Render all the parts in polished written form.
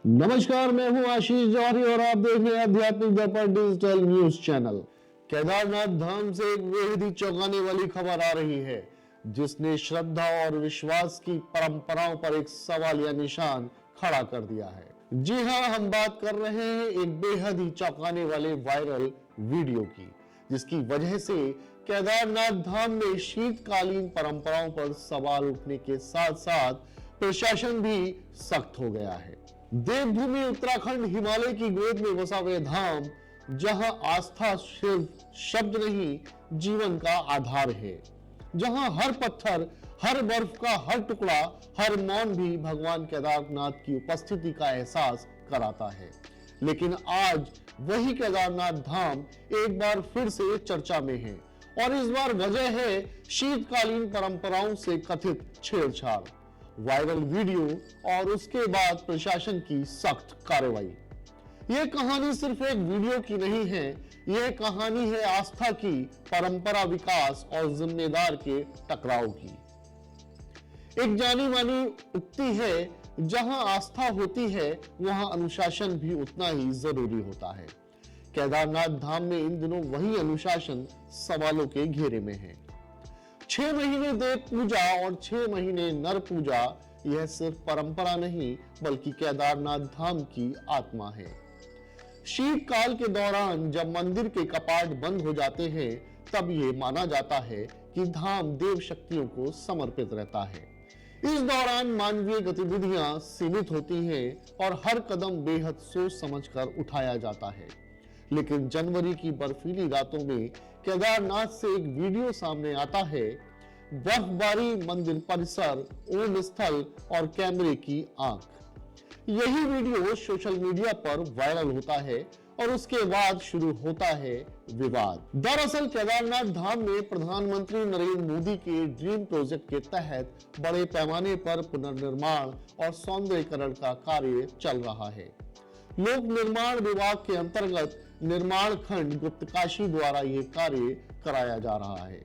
नमस्कार, मैं हूं आशीष जौहरी और आप देख रहे हैं आध्यात्मिक दर्पण डिजिटल न्यूज चैनल। केदारनाथ धाम से एक बेहद ही चौंकाने वाली खबर आ रही है, जिसने श्रद्धा और विश्वास की परंपराओं पर एक सवाल या निशान खड़ा कर दिया है। जी हां, हम बात कर रहे हैं एक बेहद ही चौंकाने वाले वायरल वीडियो की, जिसकी वजह से केदारनाथ धाम में शीतकालीन परंपराओं पर सवाल उठने के साथ साथ प्रशासन भी सख्त हो गया है। देवभूमि उत्तराखंड हिमालय की गोद में बसा हुआ धाम, जहां आस्था सिर्फ शब्द नहीं, जीवन का आधार है, जहां हर पत्थर, हर बर्फ का हर टुकड़ा, हर मौन भी भगवान केदारनाथ की उपस्थिति का एहसास कराता है। लेकिन आज वही केदारनाथ धाम एक बार फिर से चर्चा में है, और इस बार वजह है शीतकालीन परंपराओं से कथित छेड़छाड़, वायरल वीडियो और उसके बाद प्रशासन की सख्त कार्रवाई। यह कहानी सिर्फ एक वीडियो की नहीं है, यह कहानी है आस्था की, परंपरा विकास और जिम्मेदार के टकराव की। एक जानी मानी उक्ति है, जहां आस्था होती है वहां अनुशासन भी उतना ही जरूरी होता है। केदारनाथ धाम में इन दिनों वही अनुशासन सवालों के घेरे में है। 6 महीने देव पूजा और 6 महीने नर पूजा, यह सिर्फ परंपरा नहीं बल्कि केदारनाथ धाम की आत्मा है। शीतकाल के दौरान जब मंदिर के कपाट बंद हो जाते हैं, तब यह माना जाता है कि धाम देव शक्तियों को समर्पित रहता है। इस दौरान मानवीय गतिविधियां सीमित होती हैं और हर कदम बेहद सोच समझकर उठाया जाता है। लेकिन जनवरी की बर्फीली रातों में केदारनाथ से एक वीडियो सामने आता है। बर्फबारी, मंदिर परिसर, ओम स्थल और कैमरे की आंख। यही वीडियो सोशल मीडिया पर वायरल होता है और उसके बाद शुरू होता है विवाद। दरअसल केदारनाथ धाम में प्रधानमंत्री नरेंद्र मोदी के ड्रीम प्रोजेक्ट के तहत बड़े पैमाने पर पुनर्निर्माण और सौंदर्यीकरण का कार्य चल रहा है। लोक निर्माण विभाग के अंतर्गत निर्माण खंड गुप्तकाशी द्वारा यह कार्य कराया जा रहा है।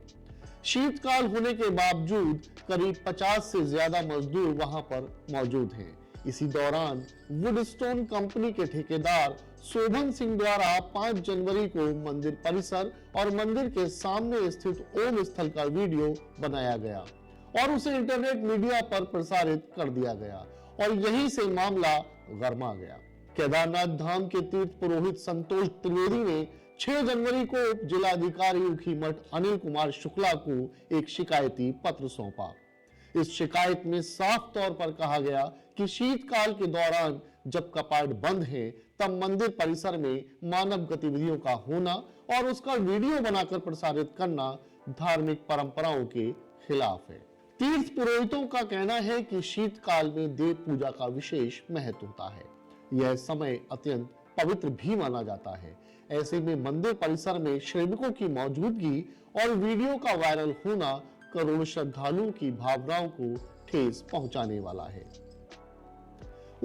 शीतकाल होने के बावजूद करीब 50 से ज्यादा मजदूर वहां पर मौजूद हैं। इसी दौरान वुडस्टोन कंपनी के ठेकेदार शोभन सिंह द्वारा 5 जनवरी को मंदिर परिसर और मंदिर के सामने स्थित ओम स्थल का वीडियो बनाया गया और उसे इंटरनेट मीडिया पर प्रसारित कर दिया गया, और यहीं से मामला गरमा गया। केदारनाथ धाम के तीर्थ पुरोहित संतोष त्रिवेदी ने 6 जनवरी को उप जिलाधिकारी ऊखीमठ अनिल कुमार शुक्ला को एक शिकायती पत्र सौंपा। इस शिकायत में साफ तौर पर कहा गया कि शीतकाल के दौरान जब कपाट बंद हैं, तब मंदिर परिसर में मानव गतिविधियों का होना और उसका वीडियो बनाकर प्रसारित करना धार्मिक परंपराओं के खिलाफ है। तीर्थ पुरोहितों का कहना है कि शीतकाल में देव पूजा का विशेष महत्व होता है। यह समय अत्यंत पवित्र भी माना जाता है। ऐसे में मंदिर परिसर में श्रमिकों की मौजूदगी और वीडियो का वायरल होना करोड़ों श्रद्धालुओं की भावनाओं को ठेस पहुंचाने वाला है।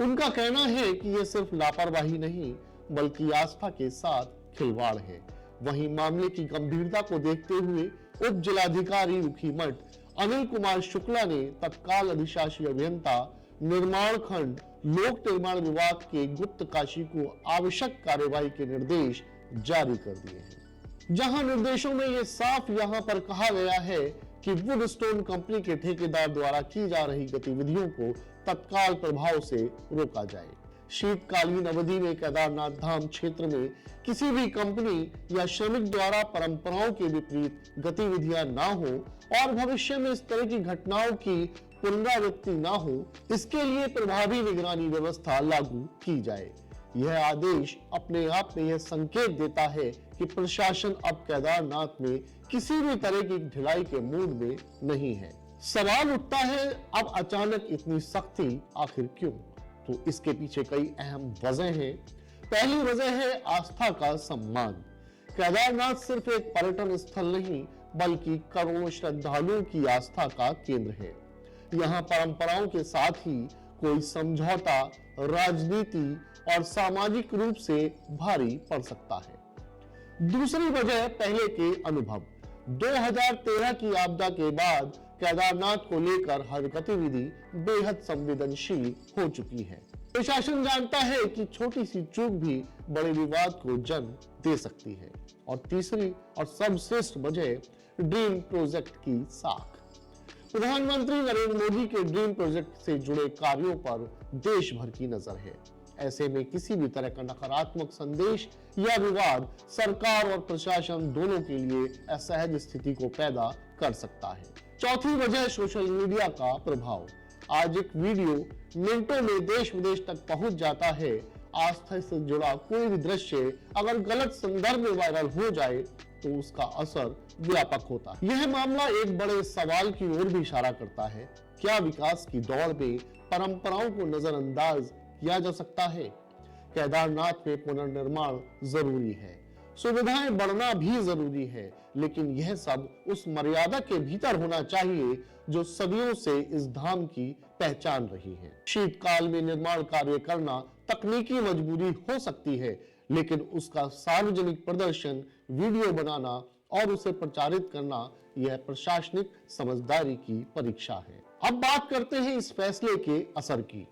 उनका कहना है कि यह सिर्फ लापरवाही नहीं बल्कि आस्था के साथ खिलवाड़ है। वहीं मामले की गंभीरता को देखते हुए उप जिलाधिकारी ऊखीमठ अनिल कुमार शुक्ला ने तत्काल अधिशासी अभियंता निर्माण खंड लोक निर्माण विभाग के गुप्तकाशी को आवश्यक कार्यवाही के निर्देश जारी कर दिए हैं। जहां निर्देशों में यह साफ यहां पर कहा गया है कि वुडस्टोन कंपनी के ठेकेदार द्वारा की जा रही गतिविधियों को तत्काल प्रभाव से रोका जाए। शीतकालीन अवधि में केदारनाथ धाम क्षेत्र में किसी भी कंपनी या श्रमिक द्वारा परंपराओं के विपरीत गतिविधियां ना हो और भविष्य में इस तरह की घटनाओं की पुनरावृत्ति ना हो, इसके लिए प्रभावी निगरानी व्यवस्था लागू की जाए। यह आदेश अपने आप में यह संकेत देता है कि प्रशासन अब केदारनाथ में किसी भी तरह की ढिलाई के मूड में नहीं है। सवाल उठता है, अब अचानक इतनी सख्ती आखिर क्यों? तो इसके पीछे कई अहम वजह हैं। पहली वजह है आस्था का सम्मान। केदारनाथ सिर्फ एक पर्यटन स्थल नहीं बल्कि करोड़ों श्रद्धालुओं की आस्था का केंद्र है। यहाँ परंपराओं के साथ ही कोई समझौता, राजनीति और सामाजिक रूप से भारी पड़ सकता है। दूसरी वजह पहले के अनुभव। 2013 की आपदा के बाद केदारनाथ को लेकर हर गतिविधि बेहद संवेदनशील हो चुकी है। प्रशासन जानता है कि छोटी सी चूक भी बड़े विवाद को जन्म दे सकती है। और तीसरी और सर्वश्रेष्ठ वजह ड्रीम प्रोजेक्ट की साख। प्रधानमंत्री नरेंद्र मोदी के ड्रीम प्रोजेक्ट से जुड़े कार्यों पर देश भर की नजर है। ऐसे में किसी भी तरह का नकारात्मक संदेश या विवाद सरकार और प्रशासन दोनों के लिए असहज स्थिति को पैदा कर सकता है। चौथी वजह सोशल मीडिया का प्रभाव। आज एक वीडियो मिनटों में देश विदेश तक पहुंच जाता है। आस्था से जुड़ा कोई भी दृश्य अगर गलत संदर्भ में वायरल हो जाए तो उसका असर व्यापक होता है। यह मामला एक बड़े सवाल की ओर भी इशारा करता है। क्या विकास की दौड़ में परंपराओं को नजरअंदाज किया जा सकता है? केदारनाथ में पुनर्निर्माण जरूरी है, सुविधाएं बढ़ना भी जरूरी है, लेकिन यह सब उस मर्यादा के भीतर होना चाहिए जो सदियों से इस धाम की पहचान रही है। शीतकाल में निर्माण कार्य करना तकनीकी मजबूरी हो सकती है, लेकिन उसका सार्वजनिक प्रदर्शन, वीडियो बनाना और उसे प्रचारित करना यह प्रशासनिक समझदारी की परीक्षा है। अब बात करते हैं इस फैसले के असर की।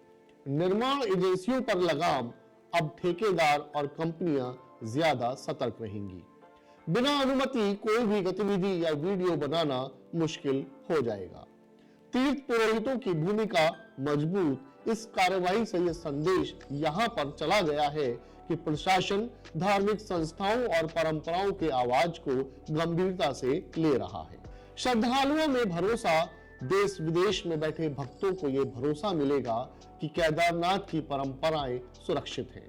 निर्माण एजेंसियों पर लगाम। अब ठेकेदार और कंपनियां ज्यादा सतर्क रहेंगी। बिना अनुमति कोई भी गतिविधि या वीडियो बनाना मुश्किल हो जाएगा। तीर्थ पुरोहितों की भूमिका मजबूत। इस कार्यवाही से यह संदेश यहां पर चला गया है कि प्रशासन धार्मिक संस्थाओं और परंपराओं के आवाज को गंभीरता से ले रहा है। श्रद्धालुओं में भरोसा। देश विदेश में बैठे भक्तों को यह भरोसा मिलेगा कि केदारनाथ की परंपराएं सुरक्षित हैं।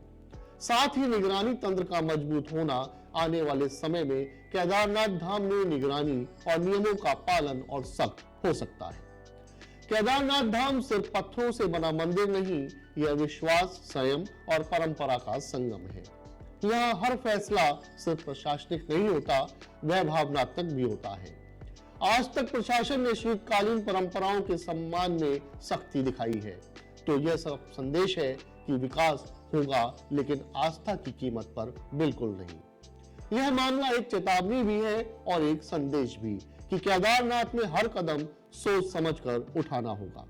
साथ ही निगरानी तंत्र का मजबूत होना आने वाले समय में केदारनाथ धाम में निगरानी और नियमों का पालन और सख्त हो सकता है। केदारनाथ धाम सिर्फ पत्थरों से बना मंदिर नहीं, यह विश्वास, संयम और परंपरा का संगम है। यहाँ हर फैसला सिर्फ प्रशासनिक नहीं होता, वह भावनात्मक भी होता है। आज तक प्रशासन ने शीतकालीन परंपराओं के सम्मान में सख्ती दिखाई है, तो यह सब संदेश है कि विकास होगा, लेकिन आस्था की कीमत पर बिल्कुल नहीं। यह मामला एक चेतावनी भी है और एक संदेश भी कि केदारनाथ में हर कदम सोच समझकर उठाना होगा,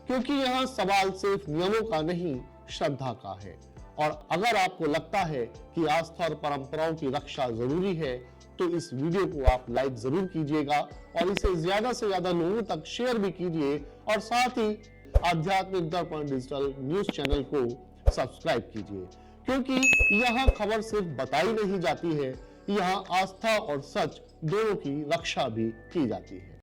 क्योंकि यहाँ सवाल सिर्फ नियमों का नहीं, श्रद्धा का है। और अगर आपको लगता है कि आस्था और परंपराओं की रक्षा जरूरी है, तो इस वीडियो को आप लाइक जरूर कीजिएगा और इसे ज्यादा से ज्यादा लोगों तक शेयर भी कीजिए, और साथ ही आध्यात्मिक दर्पण डिजिटल न्यूज चैनल को सब्सक्राइब कीजिए, क्योंकि यहाँ खबर सिर्फ बताई नहीं जाती है, यहाँ आस्था और सच दोनों की रक्षा भी की जाती है।